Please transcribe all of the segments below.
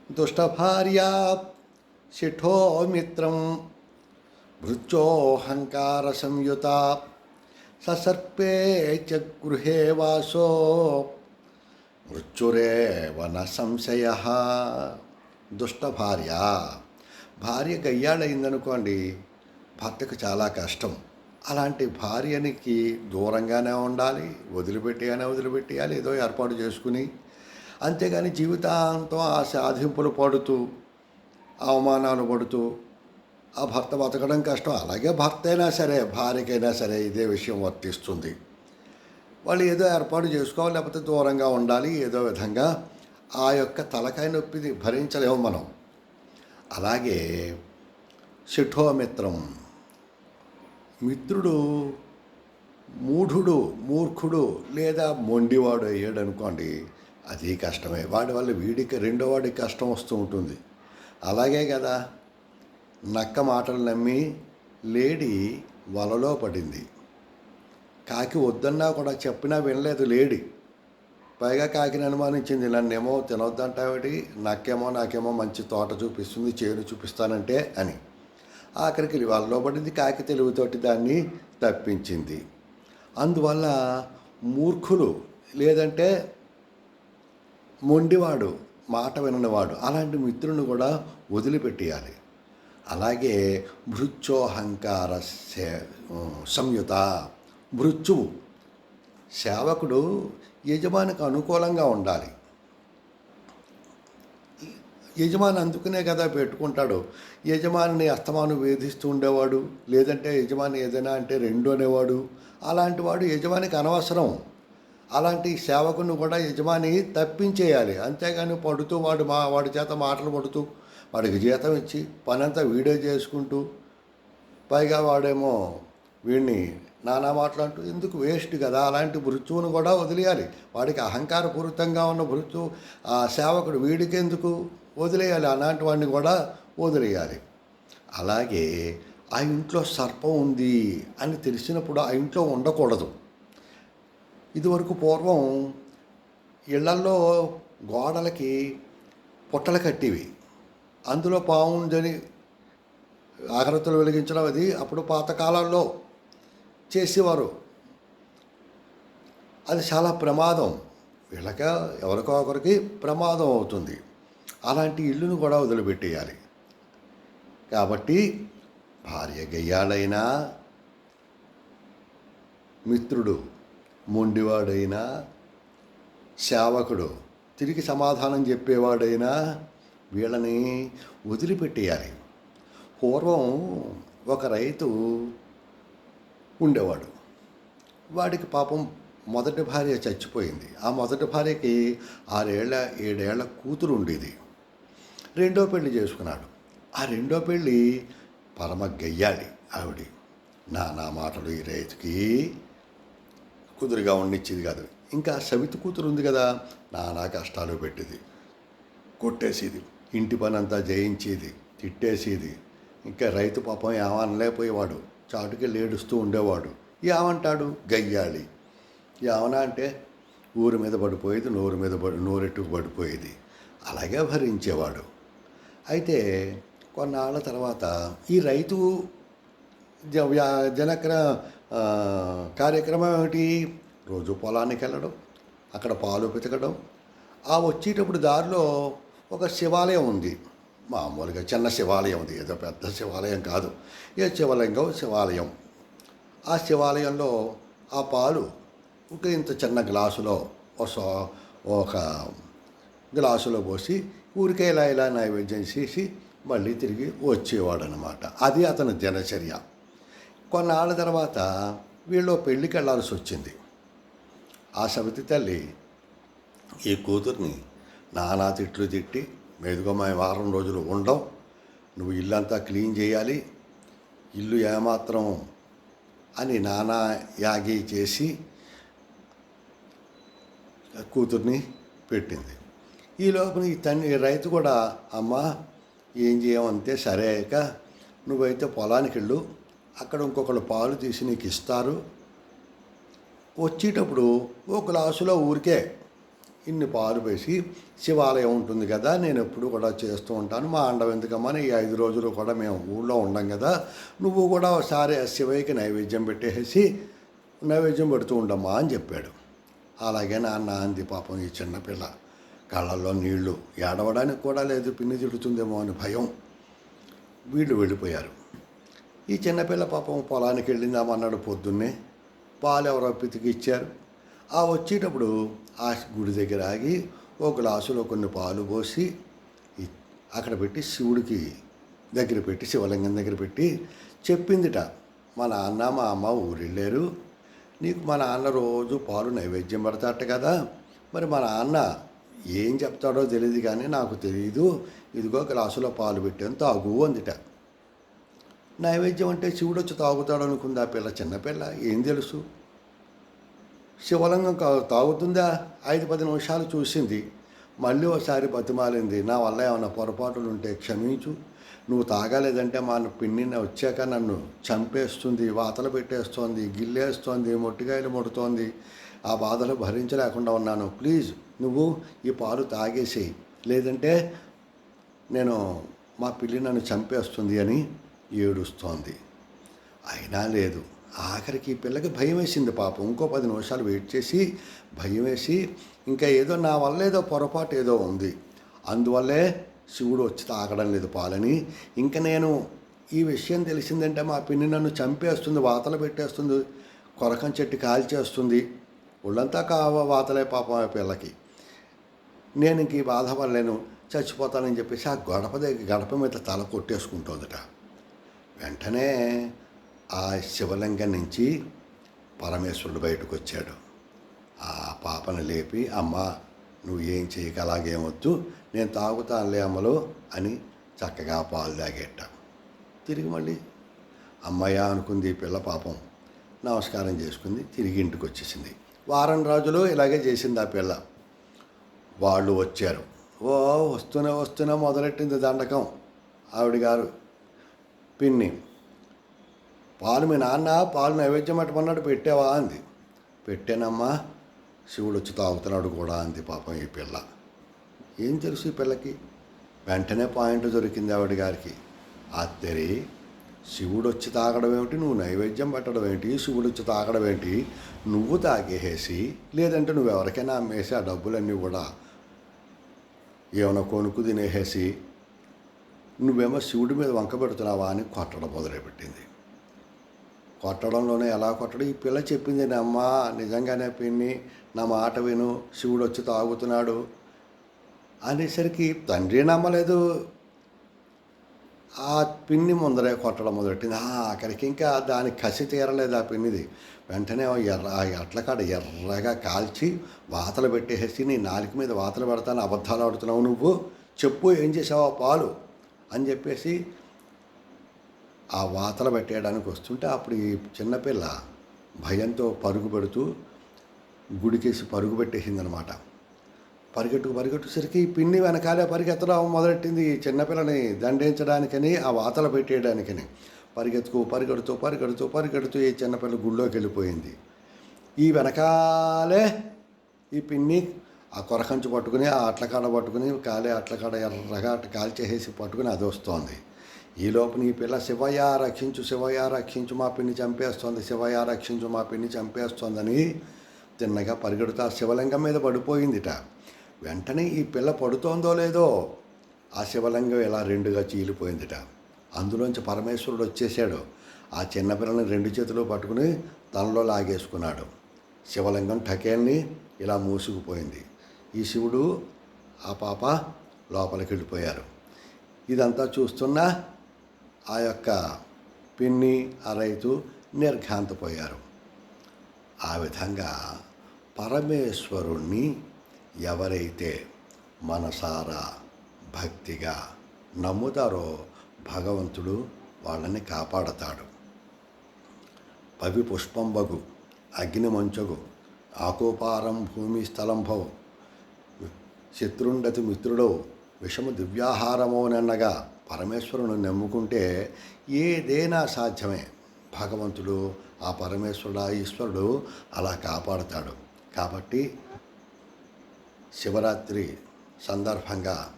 దుష్టభార్యా శిఠో మిత్రం భృత్యోహంకార సంయుత ససర్పే చ గృహే వాసో మృత్యురేవ న సంశయ. దుష్టభార్య, భార్య గయ్యాళయిందనుకోండి, భర్తకు చాలా కష్టం. అలాంటి భార్యనికి దూరంగానే ఉండాలి, వదిలిపెట్టేయాలి, ఏదో ఏర్పాటు చేసుకుని. అంతేగాని జీవితాంతం ఆ సాధింపులు పడుతూ అవమానాలు పడుతూ ఆ భర్త బతకడం కష్టం. అలాగే భర్త అయినా సరే, భార్యకైనా సరే ఇదే విషయం వర్తిస్తుంది. వాళ్ళు ఏదో ఏర్పాటు చేసుకోవాలి, లేకపోతే దూరంగా ఉండాలి. ఏదో విధంగా ఆ యొక్క తలకాయ నొప్పిని భరించలేము మనం. అలాగే శఠోమిత్రం, మిత్రుడు మూర్ఖుడు లేదా మొండివాడు అయ్యాడు అనుకోండి, అది కష్టమే. వాడి వల్ల వీడికి రెండో వాడికి కష్టం వస్తూ ఉంటుంది. అలాగే కదా, నక్క మాటలు నమ్మి లేడి వలలో పడింది. కాకి వద్దన్నా కూడా చెప్పినా వినలేదు లేడి. పైగా కాకిని అనుమానించింది, నన్నేమో తినొద్దంటావేటి, నాకేమో మంచి తోట చూపిస్తుంది, చేను చూపిస్తానంటే అని. ఆఖరికి వలలో పడింది. కాకి తెలివితోటి దాన్ని తప్పించింది. అందువల్ల మూర్ఖులు లేదంటే మొండివాడు, మాట విననివాడు, అలాంటి మిత్రుని కూడా వదిలిపెట్టేయాలి. అలాగే భృత్యోహంకార సంయుత, భృత్యువు సేవకుడు యజమానికి అనుకూలంగా ఉండాలి. యజమాని అందుకునే కదా పెట్టుకుంటాడు. యజమానిని అస్తమాను వేధిస్తూ ఉండేవాడు, లేదంటే యజమాని ఏదైనా అంటే రెండు అనేవాడు, అలాంటి వాడు యజమానికి అనవసరం. అలాంటి సేవకుని కూడా యజమాని తప్పించేయాలి. అంతేగాని పడుతూ వాడి చేత మాటలు పడుతూ వాడికి జీతం ఇచ్చి పనంతా వీడియో చేసుకుంటూ, పైగా వాడేమో వీడిని నానా మాట్లాడుతూ ఎందుకు, వేస్ట్ కదా. అలాంటి భృత్యువును కూడా వదిలేయాలి. వాడికి అహంకారపూరితంగా ఉన్న భృత్యువు ఆ సేవకుడు వీడికెందుకు, వదిలేయాలి. అలాంటి వాడిని కూడా వదిలేయాలి. అలాగే ఆ ఇంట్లో సర్పం ఉంది అని తెలిసినప్పుడు ఆ ఇంట్లో ఉండకూడదు. ఇదివరకు పూర్వం ఇళ్లల్లో గోడలకి పుట్టలు కట్టేవి, అందులో పాము ఉందని ఆకరతులు వెలిగించడం అది అప్పుడు పాతకాలంలో చేసేవారు. అది చాలా ప్రమాదం, వీళ్ళకి ఎవరికో ఒకరికి ప్రమాదం అవుతుంది. అలాంటి ఇల్లును కూడా వదిలిపెట్టేయాలి. కాబట్టి భార్య గయ్యాడైనా, మిత్రుడు మొండివాడైనా, సేవకుడు తిరిగి సమాధానం చెప్పేవాడైనా వీళ్ళని వదిలిపెట్టేయాలి. పూర్వం ఒక రైతు ఉండేవాడు. వాడికి పాపం మొదటి భార్య చచ్చిపోయింది. ఆ మొదటి భార్యకి 6-7 ఏళ్ల కూతురు ఉండేది. రెండో పెళ్లి చేసుకున్నాడు. ఆ రెండో పెళ్ళి పరమ గయ్యాలి ఆవిడ. నా మాటలు ఈ రైతుకి కుదురుగా ఉండిచ్చేది కాదు. ఇంకా సవితి కూతురు ఉంది కదా, నానా కష్టాలు పెట్టేది, కొట్టేసేది, ఇంటి పని అంతా జయించేది, తిట్టేసేది. ఇంకా రైతు పాపం ఏమనలేకపోయేవాడు, చాటుకెళ్ళి ఏడుస్తూ ఉండేవాడు. ఏమంటాడు, గయ్యాలి. ఏమన్నా అంటే ఊరి మీద పడిపోయేది, నోరెట్టుకు పడిపోయేది. అలాగే భరించేవాడు. అయితే కొన్నాళ్ళ తర్వాత ఈ రైతు జనక్ర కార్యక్రమం ఏమిటి, రోజు పొలానికి వెళ్ళడం, అక్కడ పాలు పితకడం. ఆ వచ్చేటప్పుడు దారిలో ఒక శివాలయం ఉంది. మామూలుగా చిన్న శివాలయం ఉంది, ఏదో పెద్ద శివాలయం కాదు, ఏ శివాలయం. ఆ శివాలయంలో ఆ పాలు ఇంత చిన్న గ్లాసులో ఒక గ్లాసులో పోసి ఊరికే ఇలా నైవేద్యం చేసి మళ్ళీ తిరిగి వచ్చేవాడు అనమాట. అది అతని దినచర్య. కొన్నాళ్ళ తర్వాత వీళ్ళు పెళ్ళికి వెళ్ళాల్సి వచ్చింది. ఆ సవితి తల్లి ఈ కూతుర్ని నానా తిట్లు తిట్టి, మెదుగమ్మ వారం రోజులు ఉండవు, నువ్వు ఇల్లంతా క్లీన్ చేయాలి, ఇల్లు ఏమాత్రం అని నానా యాగి చేసి కూతుర్ని పెట్టింది. ఈ లోపల ఈ రైతు కూడా, అమ్మ ఏం చేయమంటే సరే అయ్యాక నువ్వైతే పొలానికి వెళ్ళు, అక్కడ ఇంకొకళ్ళు పాలు తీసి నీకు ఇస్తారు, వచ్చేటప్పుడు ఓ గ్లాసులో ఊరికే ఇన్ని పాలు వేసి శివాలయం ఉంటుంది కదా, నేను ఎప్పుడు కూడా చేస్తూ ఉంటాను, మా అండం ఎందుకమ్మా, ఈ 5 రోజులు కూడా మేము ఊళ్ళో ఉండం కదా, నువ్వు కూడా ఒకసారి శివయ్యకి నైవేద్యం పెట్టేసి నైవేద్యం పెడుతూ ఉండమ్మా అని చెప్పాడు. అలాగే నాన్న అంది పాపం ఈ చిన్నపిల్ల. కళ్ళల్లో నీళ్లు, ఏడవడానికి కూడా లేదు, పిన్ని తిడుతుందేమో అని భయం. వీళ్ళు వెళ్ళిపోయారు. ఈ చిన్నపిల్ల పాపం పొలానికి వెళ్ళిందామన్నాడు పొద్దున్నే. పాలు ఎవరో పితికి ఇచ్చారు. ఆ వచ్చేటప్పుడు ఆ గుడి దగ్గర ఆగి ఓ గ్లాసులో కొన్ని పాలు పోసి అక్కడ పెట్టి శివుడికి దగ్గర పెట్టి, శివలింగం దగ్గర పెట్టి చెప్పిందిట, మా నాన్న మా అమ్మ ఊరెళ్ళారు, నీకు మా నాన్న రోజు పాలు నైవేద్యం పెడతాట కదా, మరి మా నాన్న ఏం చెప్తాడో తెలియదు కానీ నాకు తెలియదు, ఇదిగో గ్లాసులో పాలు పెట్టాను తాగు అందిట. నైవేద్యం అంటే శివుడు వచ్చి తాగుతాడు అనుకుంది ఆ పిల్ల, చిన్నపిల్ల, ఏం తెలుసు. శివలింగం తాగుతుందా? 5-10 నిమిషాలు చూసింది, మళ్ళీ ఒకసారి బతిమాలింది, నా వల్ల ఏమైనా పొరపాటులు ఉంటే క్షమించు, నువ్వు తాగలేదంటే మా పిన్నిని వచ్చాక నన్ను చంపేస్తుంది, వాతలు పెట్టేస్తోంది, గిల్లేస్తోంది, మొట్టికాయలు ముడుతోంది, ఆ బాధలు భరించలేకుండా ఉన్నాను, ప్లీజ్ నువ్వు ఈ పాలు తాగేసేయి, లేదంటే నేను మా పిల్లి నన్ను చంపేస్తుంది అని ఏడుస్తోంది. అయినా లేదు. ఆఖరికి ఈ పిల్లకి భయం వేసింది పాపం. ఇంకో 10 నిమిషాలు వెయిట్ చేసి భయం వేసి, ఇంకా ఏదో నా వల్ల ఏదో పొరపాటు ఏదో ఉంది, అందువల్లే శివుడు వచ్చి తాగడం లేదు పాలని, ఇంకా నేను ఈ విషయం తెలిసిందంటే మా పిన్ని నన్ను చంపేస్తుంది, వాతలు పెట్టేస్తుంది, కొరకం చెట్టు కాల్చేస్తుంది, ఒళ్ళంతా వాతలే పాపం ఆ పిల్లకి, నేను ఇంక ఈ బాధపడలేను, చచ్చిపోతానని చెప్పేసి ఆ గడప మీద తల కొట్టేసుకుంటుందట. వెంటనే ఆ శివలింగం నుంచి పరమేశ్వరుడు బయటకు వచ్చాడు. ఆ పాపను లేపి, అమ్మ నువ్వు ఏం చేయక అలాగేమొద్దు, నేను తాగుతానులే అమ్మలో అని చక్కగా పాలు తాగేట. తిరిగి మళ్ళీ అమ్మయ్య అనుకుంది ఈ పిల్ల, పాపం నమస్కారం చేసుకుంది, తిరిగి ఇంటికి వచ్చేసింది. వారం రోజులు ఇలాగే చేసింది ఆ పిల్ల. వాళ్ళు వచ్చారు. వస్తూనే మొదలెట్టింది దండకం ఆవిడ గారు. పిన్ని, పాలు మీ నాన్న పాలు నైవేద్యం పట్టమన్నాడు, పెట్టావా అంది. పెట్టానమ్మా, శివుడు వచ్చి తాగుతున్నాడు కూడా అంది పాపం ఈ పిల్ల. ఏం తెలుసు ఈ పిల్లకి. వెంటనే పాయింట్ దొరికింది ఆవిడ గారికి. అత్తరి, శివుడు వచ్చి తాగడం ఏమిటి, నువ్వు నైవేద్యం పెట్టడం ఏంటి, శివుడు వచ్చి తాగడం ఏంటి, నువ్వు తాగేసి లేదంటే నువ్వు ఎవరికైనా అమ్మేసి ఆ డబ్బులన్నీ కూడా ఏమైనా కొనుక్కు తినేసేసి నువ్వేమో శివుడి మీద వంక పెడుతున్నావా అని కొట్టడం మొదలుపెట్టింది. కొట్టడంలోనే ఎలా కొట్టడం, ఈ పిల్ల చెప్పింది, అమ్మ నిజంగానే పిన్ని నా మాట విను, శివుడు వచ్చి తాగుతున్నాడు అనేసరికి తండ్రి నమ్మలేదు. ఆ పిన్ని ముందరే కొట్టడం మొదలెట్టింది. ఆఖరికి ఇంకా దానికి కసి తీరలేదు ఆ పిన్నిది. వెంటనే ఆ అట్లకాడ ఎర్రగా కాల్చి వాతలు పెట్టేసి, నీ నాలుక మీద వాతలు పెడతాను, అబద్ధాలు ఆడుతున్నావు నువ్వు, చెప్పు ఏం చేసావు పాలు అని చెప్పేసి ఆ వాతలు పెట్టేయడానికి వస్తుంటే అప్పుడు ఈ చిన్నపిల్ల భయంతో పరుగు పెడుతూ గుడికేసి పరుగు పెట్టేసిందనమాట. పరిగెట్టుసరికి ఈ పిన్ని వెనకాలే పరిగెత్తడం మొదలెట్టింది ఈ చిన్నపిల్లని దండించడానికని, ఆ వాతలు పెట్టేయడానికని. పరిగెడుతూ ఈ చిన్నపిల్ల గుళ్ళోకి వెళ్ళిపోయింది. ఈ వెనకాలే ఈ పిన్ని ఆ కొరకంచు పట్టుకుని, ఆ అట్లకాడ పట్టుకుని, అట్లకాడ ఎర్రగా కాల్చేసేసి పట్టుకుని అది వస్తోంది. ఈ లోపల ఈ పిల్ల, శివయ్య రక్షించు మా పిన్ని చంపేస్తోంది, శివయ్య రక్షించు మా పిన్ని చంపేస్తోందని తిన్నగా పరిగెడుతా శివలింగం మీద పడిపోయిందిట. వెంటనే ఈ పిల్ల పడుతోందో లేదో ఆ శివలింగం ఇలా 2గా చీలిపోయిందిట. అందులోంచి పరమేశ్వరుడు వచ్చేసాడు. ఆ చిన్నపిల్లని 2 చేతులు పట్టుకుని తనలో లాగేసుకున్నాడు. శివలింగం టకేల్ని ఇలా మూసుకుపోయింది. ఈ శివుడు ఆ పాప లోపలికి వెళ్ళిపోయారు. ఇదంతా చూస్తున్న ఆ యొక్క పిన్ని, ఆ రైతు నిర్ఘాంతపోయారు. ఆ విధంగా పరమేశ్వరుణ్ణి ఎవరైతే మనసారా భక్తిగా నమ్ముతారో భగవంతుడు వాళ్ళని కాపాడతాడు. పవి పుష్పంబగు అగ్ని మంచగు ఆకోపారం భూమి స్థలంభౌ శత్రుండతి మిత్రుడో విషము దివ్యాహారమోనన్నగా పరమేశ్వరుని నమ్ముకుంటే ఏదైనా సాధ్యమే. భగవంతుడు, ఆ పరమేశ్వరుడు, ఆ ఈశ్వరుడు అలా కాపాడుతాడు. కాబట్టి శివరాత్రి సందర్భంగా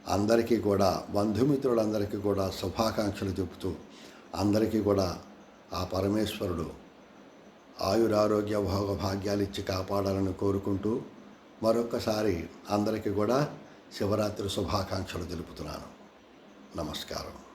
అందరికీ కూడా, బంధుమిత్రులందరికీ కూడా శుభాకాంక్షలు చెబుతూ అందరికీ కూడా ఆ పరమేశ్వరుడు ఆయురారోగ్య భోగభాగ్యాలు ఇచ్చి కాపాడాలని కోరుకుంటూ మరొక్కసారి అందరికీ కూడా శివరాత్రి శుభాకాంక్షలు తెలుపుతున్నాను. నమస్కారం.